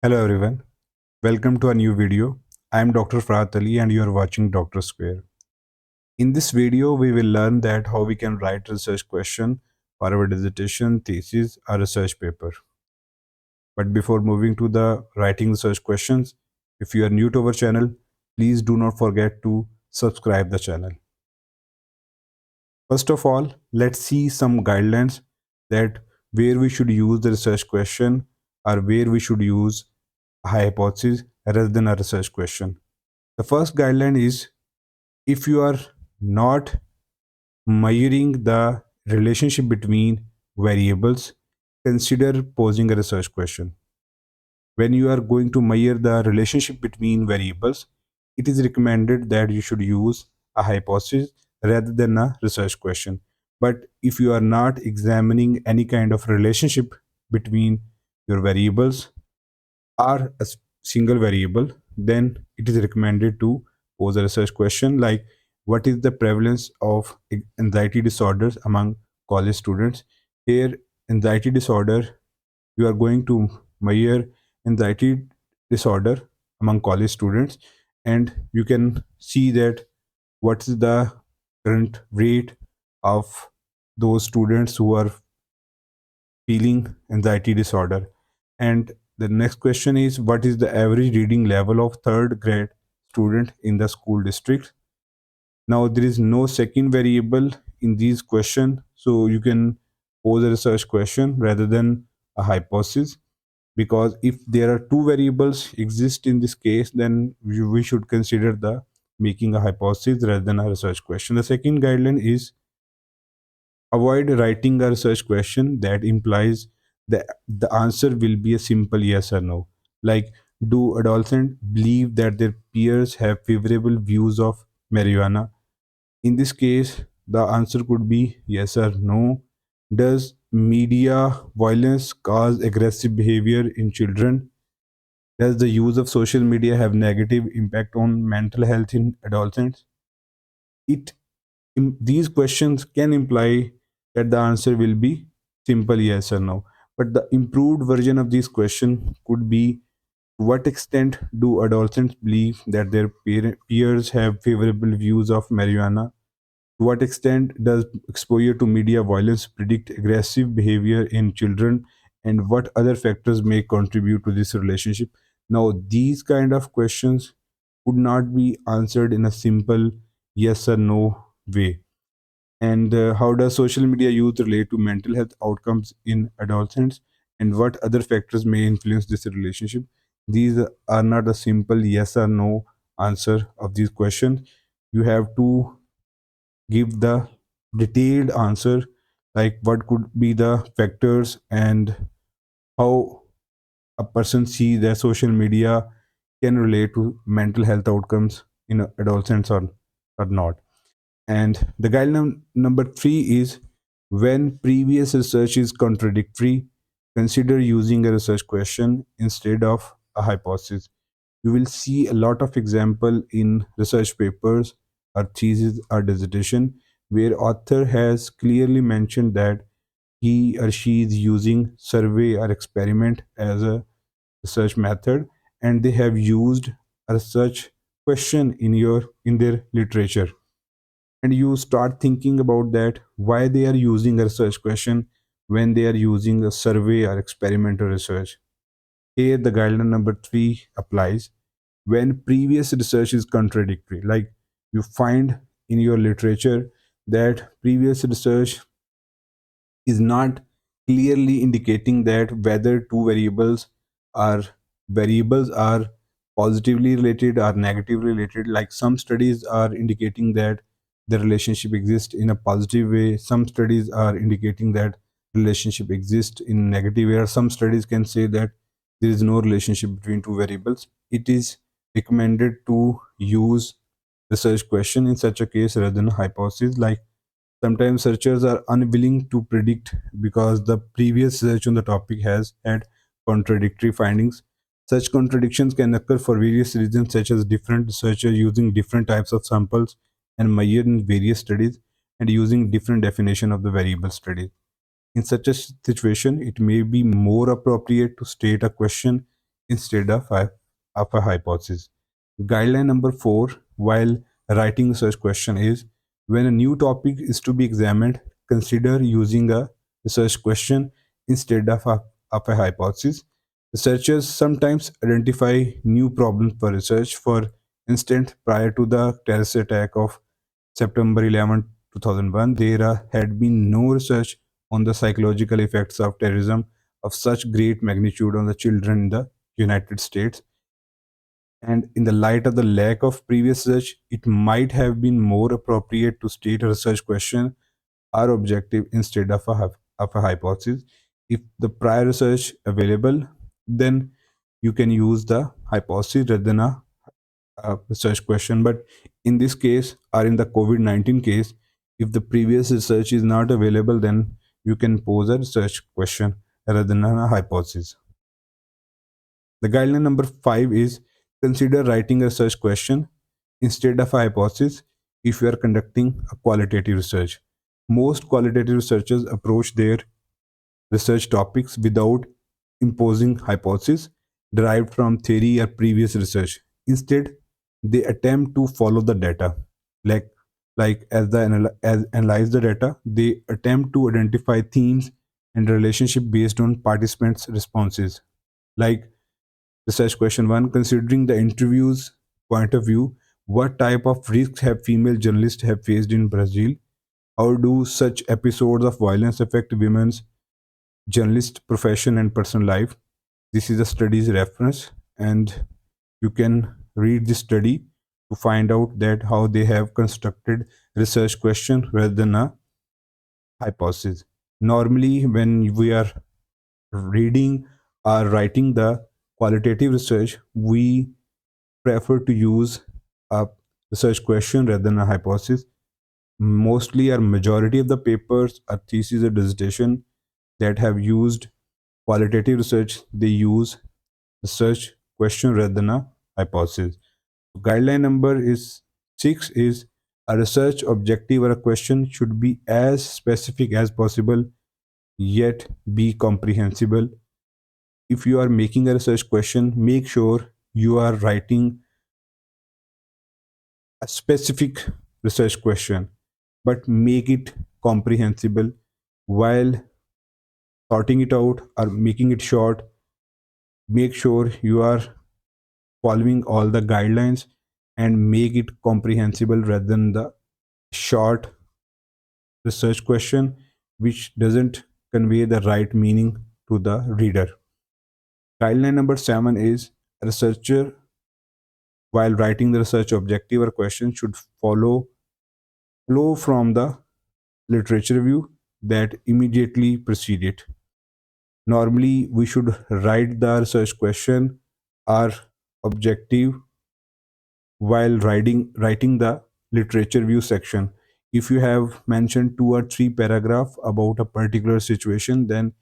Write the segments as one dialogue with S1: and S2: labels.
S1: Hello everyone, welcome to a new video. I am Dr. Farhat Ali and you are watching Dr. Square. In this video, we will learn that how we can write research question for our dissertation, thesis or research paper. But before moving to the writing research questions, if you are new to our channel, please do not forget to subscribe the channel. First of all, let's see some guidelines that where we should use the research question or where we should use a hypothesis rather than a research question. The first guideline is if you are not measuring the relationship between variables, consider posing a research question. When you are going to measure the relationship between variables, it is recommended that you should use a hypothesis rather than a research question. But if you are not examining any kind of relationship between your variables, are a single variable, then it is recommended to pose a research question like what is the prevalence of anxiety disorders among college students. Here, anxiety disorder, you are going to measure anxiety disorder among college students, and you can see that what is the current rate of those students who are feeling anxiety disorder. And the next question is what is the average reading level of third grade student in the school district? Now there is no second variable in these question, so you can pose a research question rather than a hypothesis, because if there are two variables exist in this case, then we should consider the making a hypothesis rather than a research question. The second guideline is avoid writing a research question that implies that the answer will be a simple yes or no. Like, do adolescents believe that their peers have favorable views of marijuana? In this case, the answer could be yes or no. Does media violence cause aggressive behavior in children? Does the use of social media have negative impact on mental health in adolescents? It these questions can imply that the answer will be simple yes or no. But the improved version of this question could be to what extent do adolescents believe that their peers have favorable views of marijuana? To what extent does exposure to media violence predict aggressive behavior in children? And what other factors may contribute to this relationship? Now, these kind of questions could not be answered in a simple yes or no way. And how does social media use relate to mental health outcomes in adolescents? And what other factors may influence this relationship? These are not a simple yes or no answer of these questions. You have to give the detailed answer, like what could be the factors and how a person see that social media can relate to mental health outcomes in adolescents or not. And the guideline number three is when previous research is contradictory, consider using a research question instead of a hypothesis. You will see a lot of example in research papers or thesis or dissertation where author has clearly mentioned that he or she is using survey or experiment as a research method, and they have used a research question in their literature, and you start thinking about that why they are using a research question when they are using a survey or experimental research. Here the guideline number 3 applies when previous research is contradictory, like you find in your literature that previous research is not clearly indicating that whether two variables are positively related or negatively related. Like some studies are indicating that the relationship exists in a positive way, some studies are indicating that relationship exists in negative way, or some studies can say that there is no relationship between two variables. It is recommended to use research question in such a case rather than a hypothesis. Like sometimes searchers are unwilling to predict because the previous research on the topic has had contradictory findings. Such contradictions can occur for various reasons, such as different researchers using different types of samples and measured in various studies and using different definition of the variable study. In such a situation, it may be more appropriate to state a question instead of a hypothesis. Guideline number 4, while writing a research question, is when a new topic is to be examined, consider using a research question instead of a hypothesis. Researchers sometimes identify new problems for research. For instance, prior to the terrorist attack of September 11, 2001, there had been no research on the psychological effects of terrorism of such great magnitude on the children in the United States. And in the light of the lack of previous research, it might have been more appropriate to state a research question or objective instead of of a hypothesis. If the prior research available, then you can use the hypothesis rather than a research question. But in this case, or in the COVID-19 case, if the previous research is not available, then you can pose a research question rather than a hypothesis. The guideline number 5 is consider writing a research question instead of a hypothesis if you are conducting a qualitative research. Most qualitative researchers approach their research topics without imposing hypotheses derived from theory or previous research. Instead, they attempt to follow the data. Like, as analyze the data, they attempt to identify themes and relationship based on participants' responses. Like research question 1, considering the interview's point of view, what type of risks have female journalists have faced in Brazil? How do such episodes of violence affect women's journalist profession and personal life? This is a study's reference, and you can read this study to find out that how they have constructed research question rather than a hypothesis. Normally, when we are reading or writing the qualitative research, we prefer to use a research question rather than a hypothesis. Mostly, or majority of the papers, or thesis or dissertation that have used qualitative research, they use research question rather than a hypothesis. Guideline number is 6 is a research objective or a question should be as specific as possible yet be comprehensible. If you are making a research question, make sure you are writing a specific research question, but make it comprehensible. While sorting it out or making it short, make sure you are following all the guidelines and make it comprehensible rather than the short research question which doesn't convey the right meaning to the reader. Guideline number 7 is a researcher, while writing the research objective or question, should follow flow from the literature review that immediately precede it. Normally, we should write the research question or objective while writing the literature review section. If you have mentioned 2 or 3 paragraphs about a particular situation, then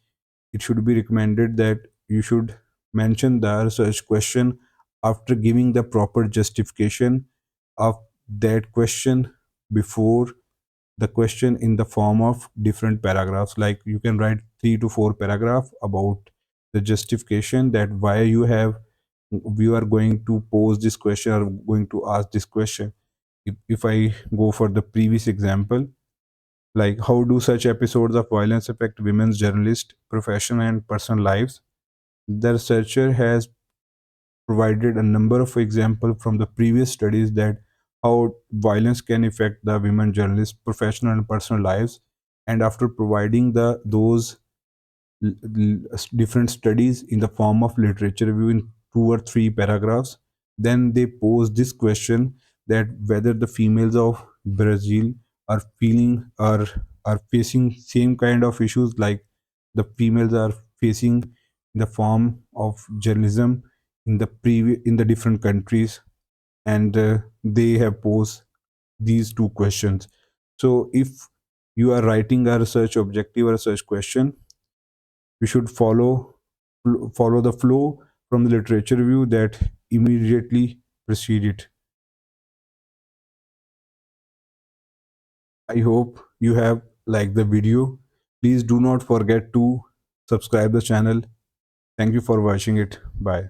S1: it should be recommended that you should mention the research question after giving the proper justification of that question before the question in the form of different paragraphs. Like you can write 3 to 4 paragraphs about the justification that why you are going to pose this question or going to ask this question. If I go for the previous example, like how do such episodes of violence affect women's journalist profession and personal lives, the researcher has provided a number of examples from the previous studies that how violence can affect the women journalists professional and personal lives. And after providing the those different studies in the form of literature review in 2 or 3 paragraphs, then they pose this question that whether the females of Brazil are feeling or are facing same kind of issues like the females are facing in the form of journalism in the in the different countries. And they have posed these 2 questions. So if you are writing a research objective or research question, we should follow the flow from the literature review that immediately precede it. I hope you have liked the video. Please do not forget to subscribe the channel. Thank you for watching it. Bye.